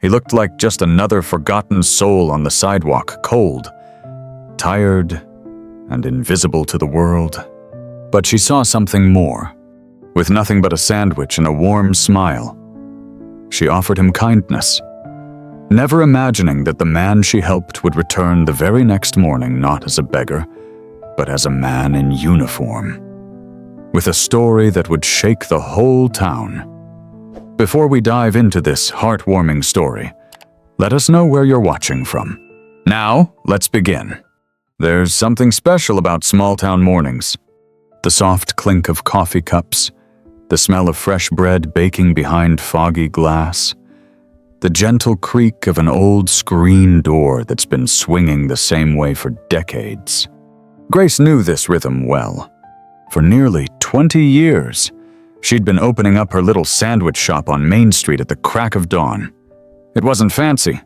He looked like just another forgotten soul on the sidewalk, cold, tired, and invisible to the world. But she saw something more. With nothing but a sandwich and a warm smile, she offered him kindness, never imagining that the man she helped would return the very next morning not as a beggar, but as a man in uniform, with a story that would shake the whole town. Before we dive into this heartwarming story, let us know where you're watching from. Now, let's begin. There's something special about small-town mornings. The soft clink of coffee cups, the smell of fresh bread baking behind foggy glass, the gentle creak of an old screen door that's been swinging the same way for decades. Grace knew this rhythm well. For nearly 20 years, she'd been opening up her little sandwich shop on Main Street at the crack of dawn. It wasn't fancy.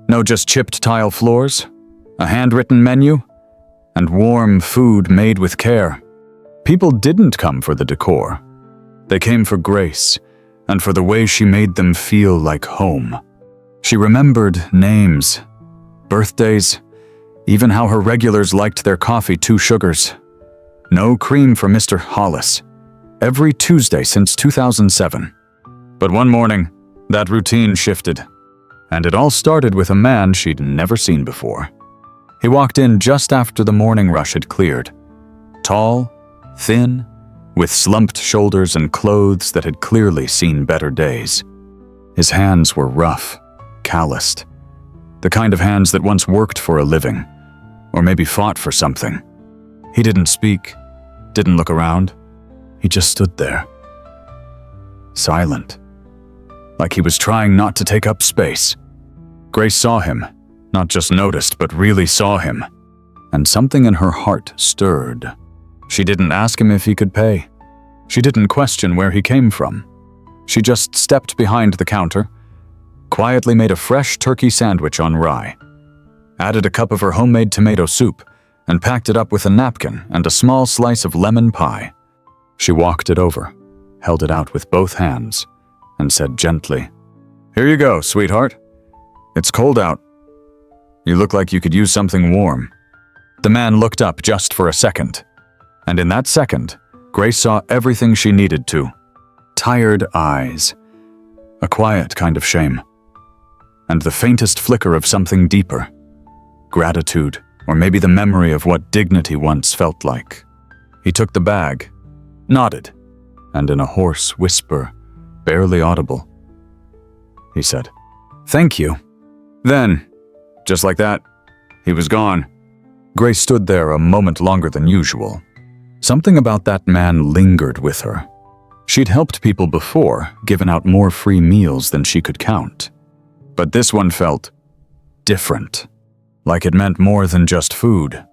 No just chipped tile floors, a handwritten menu, and warm food made with care. People didn't come for the decor. They came for Grace, and for the way she made them feel like home. She remembered names, birthdays, even how her regulars liked their coffee 2 sugars. No cream for Mr. Hollis, every Tuesday since 2007. But one morning, that routine shifted, and it all started with a man she'd never seen before. He walked in just after the morning rush had cleared, tall, thin, with slumped shoulders and clothes that had clearly seen better days. His hands were rough, calloused, the kind of hands that once worked for a living, or maybe fought for something. He didn't speak, didn't look around. He just stood there, silent, like he was trying not to take up space. Grace saw him, not just noticed, but really saw him, and something in her heart stirred. She didn't ask him if he could pay. She didn't question where he came from. She just stepped behind the counter, quietly made a fresh turkey sandwich on rye, added a cup of her homemade tomato soup, and packed it up with a napkin and a small slice of lemon pie. She walked it over, held it out with both hands, and said gently, "Here you go, sweetheart. It's cold out. You look like you could use something warm." The man looked up just for a second, and in that second, Grace saw everything she needed to. Tired eyes, a quiet kind of shame, and the faintest flicker of something deeper. Gratitude, or maybe the memory of what dignity once felt like. He took the bag, nodded, and in a hoarse whisper, barely audible, he said, "Thank you." Then, just like that, he was gone. Grace stood there a moment longer than usual. Something about that man lingered with her. She'd helped people before, given out more free meals than she could count. But this one felt different, like it meant more than just food,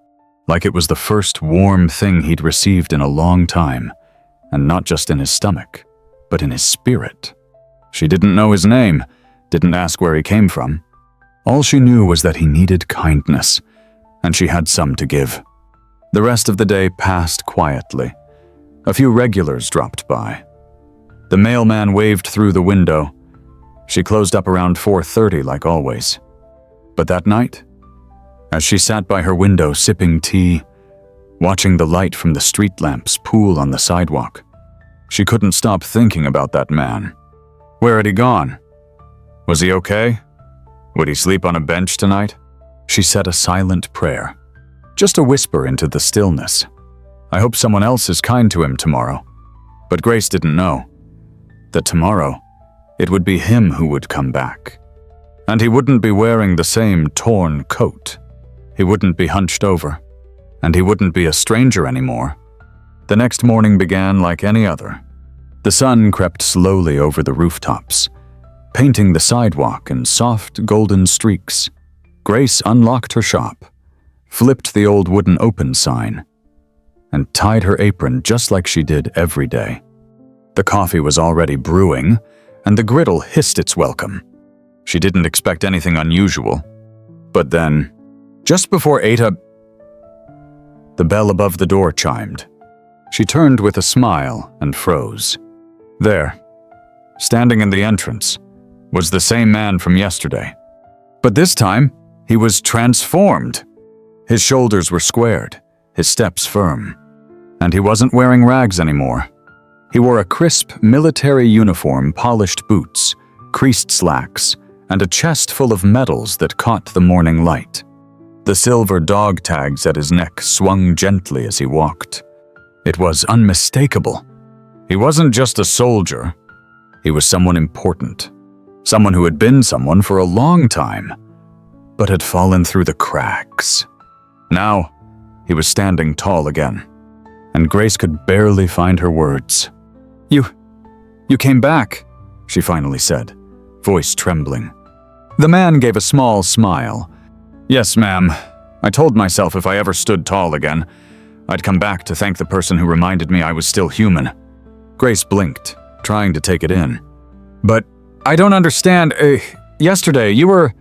like it was the first warm thing he'd received in a long time, and not just in his stomach, but in his spirit. She didn't know his name, didn't ask where he came from. All she knew was that he needed kindness, and she had some to give. The rest of the day passed quietly. A few regulars dropped by. The mailman waved through the window. She closed up around 4:30 like always. But that night, as she sat by her window sipping tea, watching the light from the street lamps pool on the sidewalk, she couldn't stop thinking about that man. Where had he gone? Was he okay? Would he sleep on a bench tonight? She said a silent prayer, just a whisper into the stillness. I hope someone else is kind to him tomorrow. But Grace didn't know that tomorrow it would be him who would come back. And he wouldn't be wearing the same torn coat. He wouldn't be hunched over. And he wouldn't be a stranger anymore. The next morning began like any other. The sun crept slowly over the rooftops, painting the sidewalk in soft golden streaks. Grace unlocked her shop, flipped the old wooden open sign, and tied her apron just like she did every day. The coffee was already brewing, and the griddle hissed its welcome. She didn't expect anything unusual. But then, just before 8 the bell above the door chimed. She turned with a smile and froze. There, standing in the entrance, was the same man from yesterday. But this time, he was transformed. His shoulders were squared, his steps firm. And he wasn't wearing rags anymore. He wore a crisp military uniform, polished boots, creased slacks, and a chest full of medals that caught the morning light. The silver dog tags at his neck swung gently as he walked. It was unmistakable. He wasn't just a soldier. He was someone important. Someone who had been someone for a long time, but had fallen through the cracks. Now, he was standing tall again, and Grace could barely find her words. You came back," she finally said, voice trembling. The man gave a small smile. "Yes, ma'am. I told myself if I ever stood tall again, I'd come back to thank the person who reminded me I was still human." Grace blinked, trying to take it in. "But I don't understand. Yesterday, you were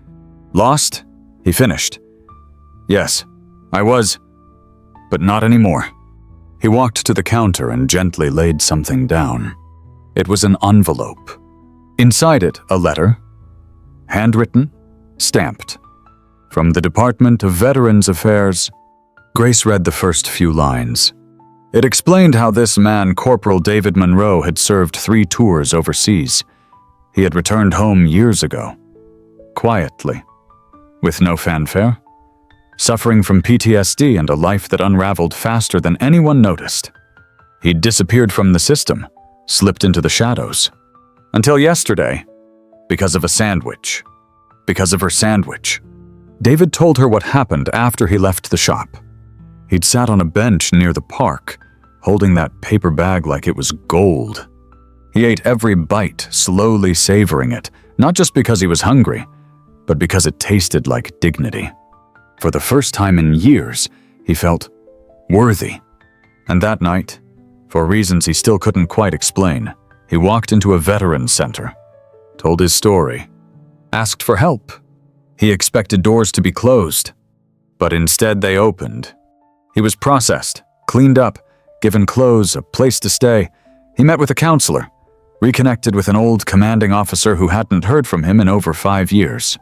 lost?" he finished. "Yes, I was, but not anymore." He walked to the counter and gently laid something down. It was an envelope. Inside it, a letter, handwritten, stamped. From the Department of Veterans Affairs. Grace read the first few lines. It explained how this man, Corporal David Monroe, had served 3 tours overseas. He had returned home years ago. Quietly. With no fanfare. Suffering from PTSD and a life that unraveled faster than anyone noticed. He'd disappeared from the system, slipped into the shadows. Until yesterday, because of a sandwich. Because of her sandwich. David told her what happened after he left the shop. He'd sat on a bench near the park, holding that paper bag like it was gold. He ate every bite, slowly savoring it, not just because he was hungry, but because it tasted like dignity. For the first time in years, he felt worthy. And that night, for reasons he still couldn't quite explain, he walked into a veterans center, told his story, asked for help. He expected doors to be closed, but instead they opened. He was processed, cleaned up, given clothes, a place to stay. He met with a counselor, reconnected with an old commanding officer who hadn't heard from him in over 5 years.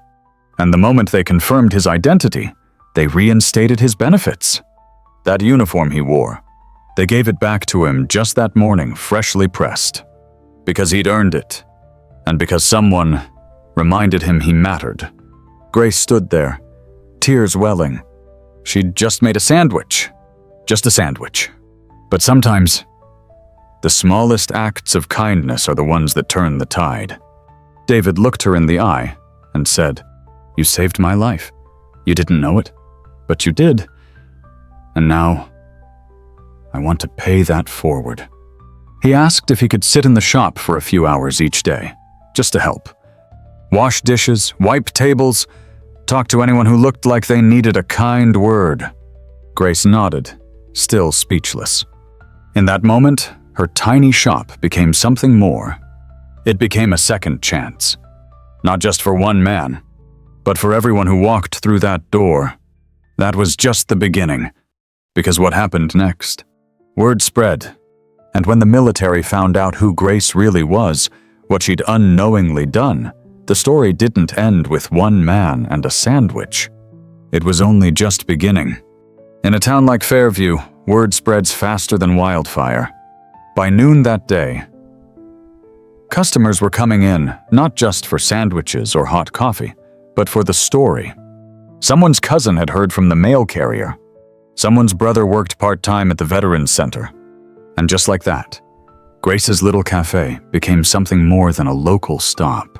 And the moment they confirmed his identity, they reinstated his benefits. That uniform he wore, they gave it back to him just that morning, freshly pressed. Because he'd earned it, and because someone reminded him he mattered. Grace stood there, tears welling. She'd just made a sandwich. Just a sandwich. But sometimes, the smallest acts of kindness are the ones that turn the tide. David looked her in the eye and said, "You saved my life. You didn't know it, but you did. And now, I want to pay that forward." He asked if he could sit in the shop for a few hours each day, just to help. Wash dishes, wipe tables, talk to anyone who looked like they needed a kind word. Grace nodded, still speechless. In that moment, her tiny shop became something more. It became a second chance. Not just for one man, but for everyone who walked through that door. That was just the beginning, because what happened next? Word spread, and when the military found out who Grace really was, what she'd unknowingly done, the story didn't end with one man and a sandwich. It was only just beginning. In a town like Fairview, word spreads faster than wildfire. By noon that day, customers were coming in, not just for sandwiches or hot coffee, but for the story. Someone's cousin had heard from the mail carrier. Someone's brother worked part-time at the Veterans Center. And just like that, Grace's little cafe became something more than a local stop.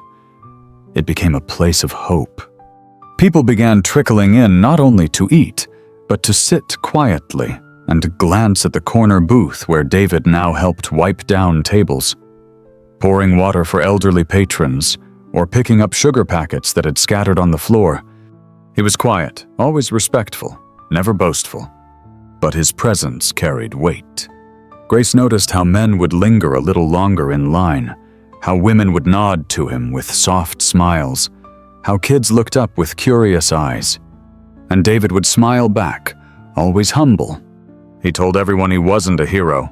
It became a place of hope. People began trickling in not only to eat, but to sit quietly and glance at the corner booth where David now helped wipe down tables, pouring water for elderly patrons, or picking up sugar packets that had scattered on the floor. He was quiet, always respectful, never boastful, but his presence carried weight. Grace noticed how men would linger a little longer in line, how women would nod to him with soft smiles, how kids looked up with curious eyes. And David would smile back, always humble. He told everyone he wasn't a hero,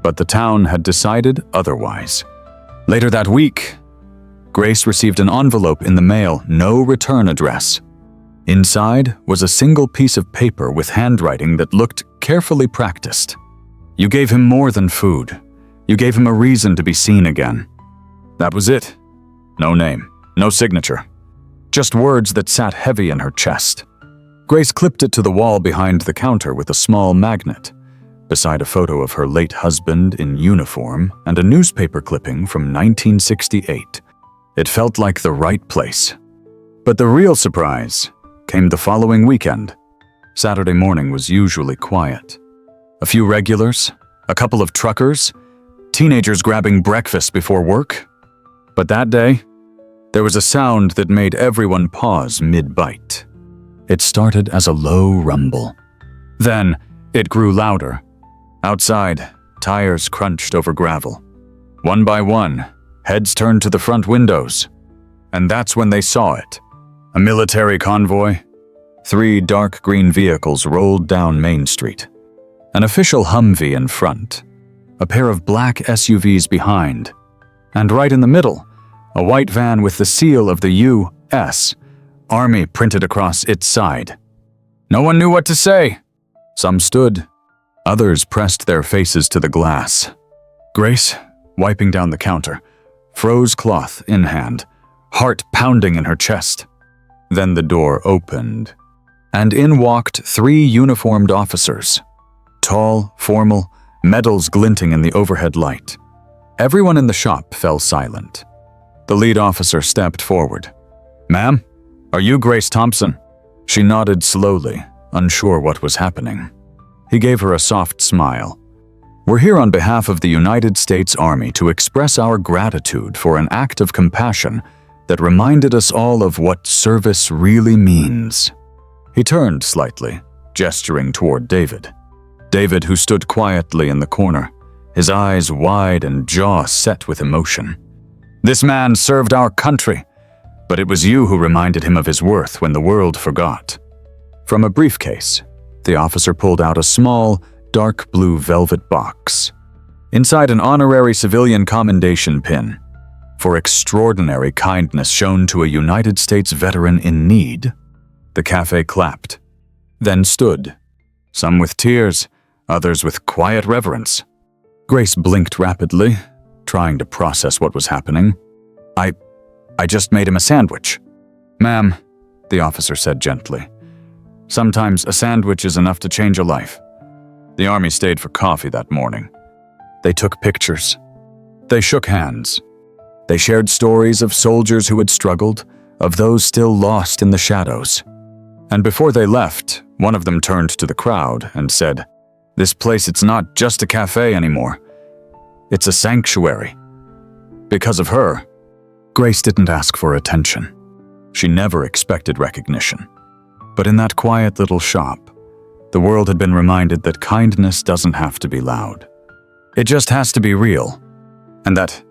but the town had decided otherwise. Later that week, Grace received an envelope in the mail, no return address. Inside was a single piece of paper with handwriting that looked carefully practiced. You gave him more than food. You gave him a reason to be seen again. That was it. No name, no signature. Just words that sat heavy in her chest. Grace clipped it to the wall behind the counter with a small magnet, beside a photo of her late husband in uniform and a newspaper clipping from 1968. It felt like the right place. But the real surprise came the following weekend. Saturday morning was usually quiet. A few regulars, a couple of truckers, teenagers grabbing breakfast before work. But that day, there was a sound that made everyone pause mid-bite. It started as a low rumble. Then, it grew louder. Outside, tires crunched over gravel. One by one, heads turned to the front windows. And that's when they saw it. A military convoy. 3 dark green vehicles rolled down Main Street. An official Humvee in front. A pair of black SUVs behind. And right in the middle, a white van with the seal of the U.S. Army printed across its side. No one knew what to say. Some stood. Others pressed their faces to the glass. Grace, wiping down the counter, froze cloth in hand, heart pounding in her chest. Then the door opened, and in walked 3 uniformed officers. Tall, formal, medals glinting in the overhead light. Everyone in the shop fell silent. The lead officer stepped forward. "Ma'am, are you Grace Thompson?" She nodded slowly, unsure what was happening. He gave her a soft smile. "We're here on behalf of the United States Army to express our gratitude for an act of compassion that reminded us all of what service really means." He turned slightly, gesturing toward David. David, who stood quietly in the corner, his eyes wide and jaw set with emotion. "This man served our country, but it was you who reminded him of his worth when the world forgot." From a briefcase, the officer pulled out a small, dark blue velvet box. Inside, an honorary civilian commendation pin for extraordinary kindness shown to a United States veteran in need. The cafe clapped, then stood, some with tears, others with quiet reverence. Grace blinked rapidly, trying to process what was happening. I just made him a sandwich." "Ma'am," the officer said gently, "sometimes a sandwich is enough to change a life." The Army stayed for coffee that morning. They took pictures. They shook hands. They shared stories of soldiers who had struggled, of those still lost in the shadows. And before they left, one of them turned to the crowd and said, "This place, it's not just a cafe anymore. It's a sanctuary." Because of her, Grace didn't ask for attention. She never expected recognition. But in that quiet little shop, the world had been reminded that kindness doesn't have to be loud. It just has to be real. And that,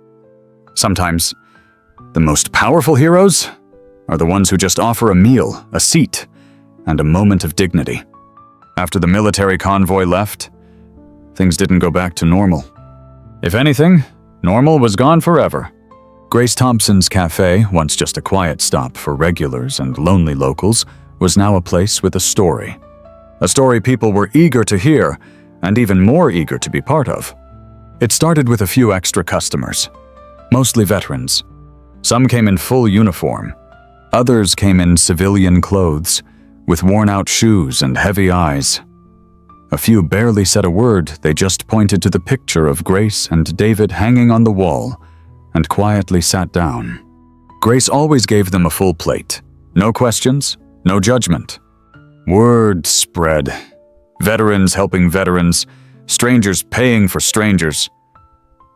sometimes, the most powerful heroes are the ones who just offer a meal, a seat, and a moment of dignity. After the military convoy left, things didn't go back to normal. If anything, normal was gone forever. Grace Thompson's cafe, once just a quiet stop for regulars and lonely locals, was now a place with a story. A story people were eager to hear, and even more eager to be part of. It started with a few extra customers, mostly veterans. Some came in full uniform. Others came in civilian clothes, with worn-out shoes and heavy eyes. A few barely said a word, they just pointed to the picture of Grace and David hanging on the wall, and quietly sat down. Grace always gave them a full plate. No questions, no judgment. Word spread. Veterans helping veterans, strangers paying for strangers.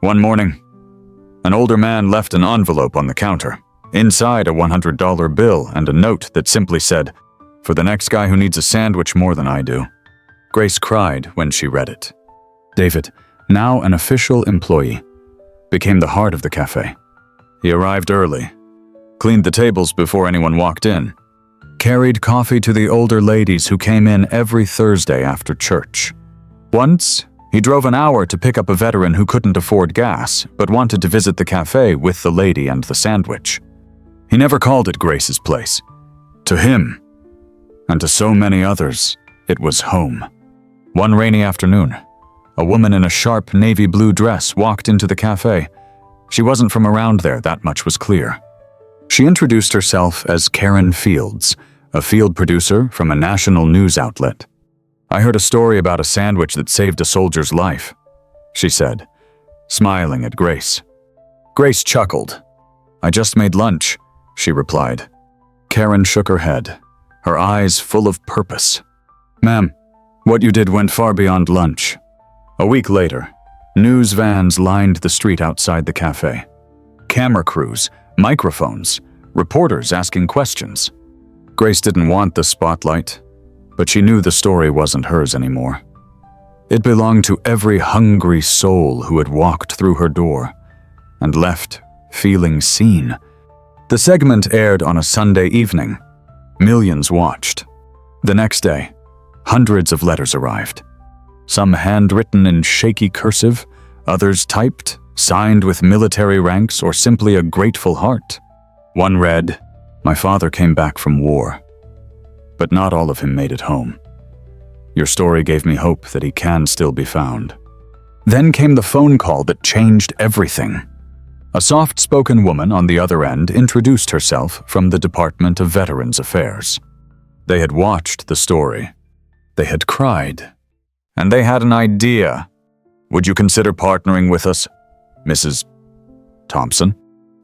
One morning, an older man left an envelope on the counter. Inside, a $100 bill and a note that simply said, "For the next guy who needs a sandwich more than I do." Grace cried when she read it. David, now an official employee, became the heart of the cafe. He arrived early, cleaned the tables before anyone walked in, carried coffee to the older ladies who came in every Thursday after church. Once, He drove an hour to pick up a veteran who couldn't afford gas, but wanted to visit the cafe with the lady and the sandwich. He never called it Grace's place. To him, and to so many others, it was home. One rainy afternoon, a woman in a sharp navy blue dress walked into the cafe. She wasn't from around there, that much was clear. She introduced herself as Karen Fields, a field producer from a national news outlet. "I heard a story about a sandwich that saved a soldier's life," she said, smiling at Grace. Grace chuckled. "I just made lunch," she replied. Karen shook her head, her eyes full of purpose. "Ma'am, what you did went far beyond lunch." A week later, news vans lined the street outside the cafe. Camera crews, microphones, reporters asking questions. Grace didn't want the spotlight, but she knew the story wasn't hers anymore. It belonged to every hungry soul who had walked through her door and left feeling seen. The segment aired on a Sunday evening. Millions watched. The next day, hundreds of letters arrived. Some handwritten in shaky cursive, others typed, signed with military ranks or simply a grateful heart. One read, "My father came back from war, but not all of him made it home. Your story gave me hope that he can still be found." Then came the phone call that changed everything. A soft-spoken woman on the other end introduced herself from the Department of Veterans Affairs. They had watched the story. They had cried. And they had an idea. "Would you consider partnering with us, Mrs. Thompson?"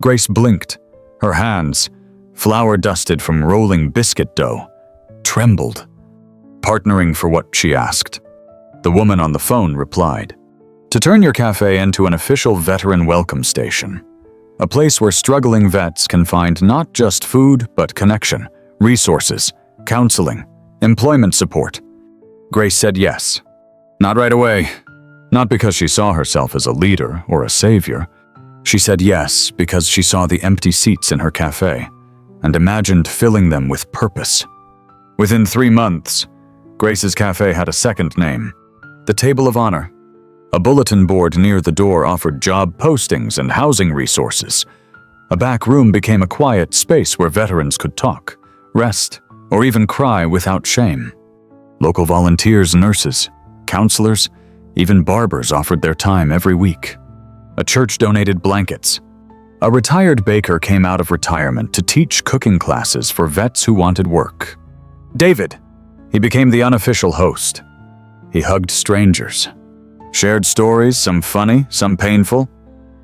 Grace blinked. Her hands, flour-dusted from rolling biscuit dough, trembled. "Partnering for what?" she asked. The woman on the phone replied, "To turn your cafe into an official veteran welcome station. A place where struggling vets can find not just food, but connection, resources, counseling, employment support." Grace said yes. Not right away. Not because she saw herself as a leader or a savior. She said yes because she saw the empty seats in her cafe and imagined filling them with purpose. Within 3 months, Grace's cafe had a second name, the Table of Honor. A bulletin board near the door offered job postings and housing resources. A back room became a quiet space where veterans could talk, rest, or even cry without shame. Local volunteers, nurses, counselors, even barbers offered their time every week. A church donated blankets. A retired baker came out of retirement to teach cooking classes for vets who wanted work. David, he became the unofficial host. He hugged strangers, shared stories, some funny, some painful.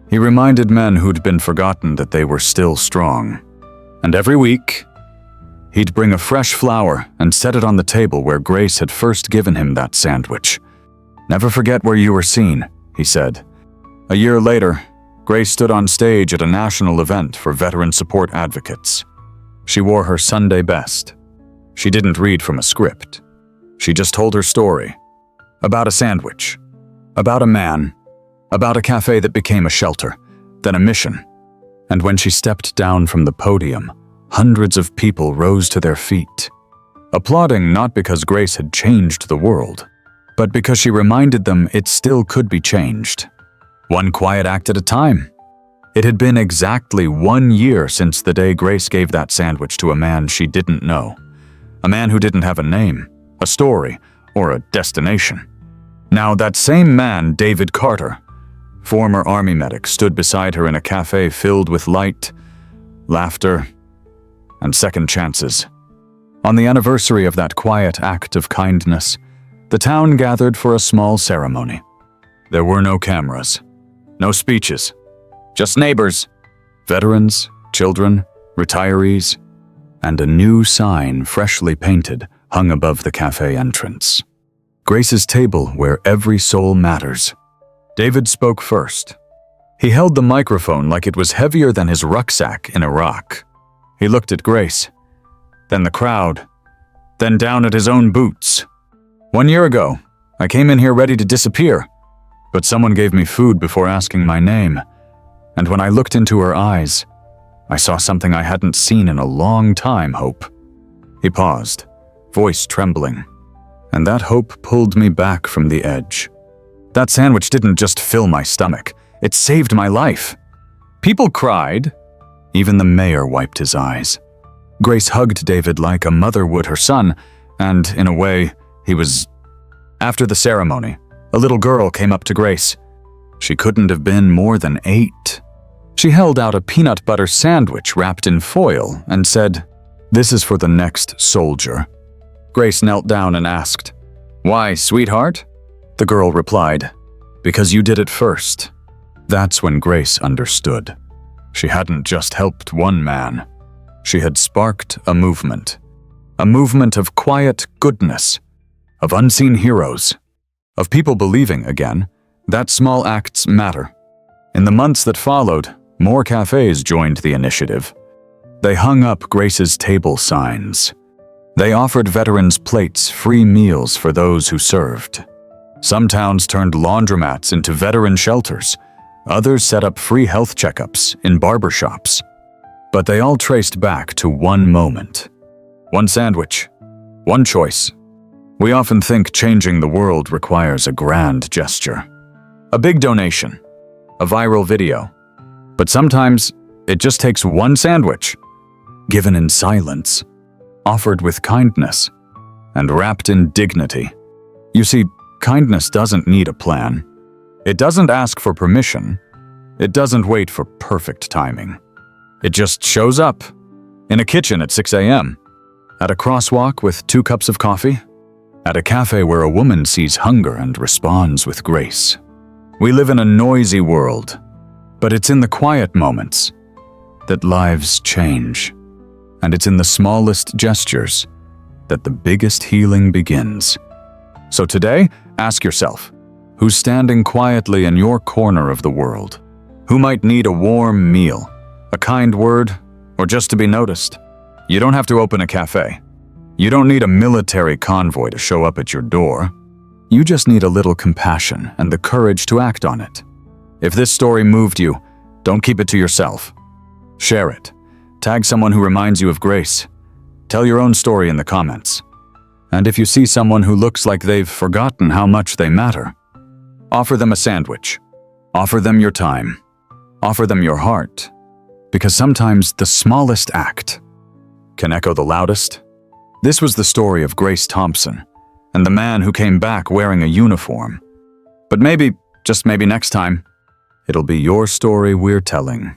He reminded men who'd been forgotten that they were still strong. And every week, he'd bring a fresh flower and set it on the table where Grace had first given him that sandwich. "Never forget where you were seen," he said. A year later, Grace stood on stage at a national event for veteran support advocates. She wore her Sunday best. She didn't read from a script. She just told her story. About a sandwich. About a man. About a cafe that became a shelter, then a mission. And when she stepped down from the podium, hundreds of people rose to their feet, applauding not because Grace had changed the world, but because she reminded them it still could be changed. One quiet act at a time. It had been exactly 1 year since the day Grace gave that sandwich to a man she didn't know. A man who didn't have a name, a story, or a destination. Now that same man, David Carter, former Army medic, stood beside her in a cafe filled with light, laughter, and second chances. On the anniversary of that quiet act of kindness, the town gathered for a small ceremony. There were no cameras, no speeches, just neighbors, veterans, children, retirees, and a new sign freshly painted hung above the cafe entrance. Grace's table where every soul matters. David spoke first. He held the microphone like it was heavier than his rucksack in Iraq. He looked at Grace, then the crowd, then down at his own boots. 1 year ago, I came in here ready to disappear, but someone gave me food before asking my name, and when I looked into her eyes, I saw something I hadn't seen in a long time, Hope. He paused, voice trembling, and that hope pulled me back from the edge. That sandwich didn't just fill my stomach, it saved my life." People cried. Even the mayor wiped his eyes. Grace hugged David like a mother would her son, and, in a way, he was... After the ceremony, a little girl came up to Grace. She couldn't have been more than 8. She held out a peanut butter sandwich wrapped in foil and said, "This is for the next soldier." Grace knelt down and asked, "Why, sweetheart?" The girl replied, "Because you did it first." That's when Grace understood. She hadn't just helped one man. She had sparked a movement of quiet goodness, of unseen heroes, of people believing again that small acts matter. In the months that followed, more cafes joined the initiative. They hung up Grace's table signs. They offered veterans plates, free meals for those who served. Some towns turned laundromats into veteran shelters. Others set up free health checkups in barbershops. But they all traced back to one moment. One sandwich. One choice. We often think changing the world requires a grand gesture. A big donation. A viral video. But sometimes it just takes one sandwich. Given in silence. Offered with kindness. And wrapped in dignity. You see, kindness doesn't need a plan. It doesn't ask for permission. It doesn't wait for perfect timing. It just shows up. In a kitchen at 6 a.m. At a crosswalk with 2 cups of coffee. At a cafe where a woman sees hunger and responds with grace. We live in a noisy world, but it's in the quiet moments that lives change. And it's in the smallest gestures that the biggest healing begins. So today, ask yourself, who's standing quietly in your corner of the world? Who might need a warm meal, a kind word, or just to be noticed? You don't have to open a cafe. You don't need a military convoy to show up at your door. You just need a little compassion and the courage to act on it. If this story moved you, don't keep it to yourself. Share it. Tag someone who reminds you of grace. Tell your own story in the comments. And if you see someone who looks like they've forgotten how much they matter, offer them a sandwich. Offer them your time. Offer them your heart. Because sometimes the smallest act can echo the loudest. This was the story of Grace Thompson and the man who came back wearing a uniform. But maybe, just maybe next time, it'll be your story we're telling.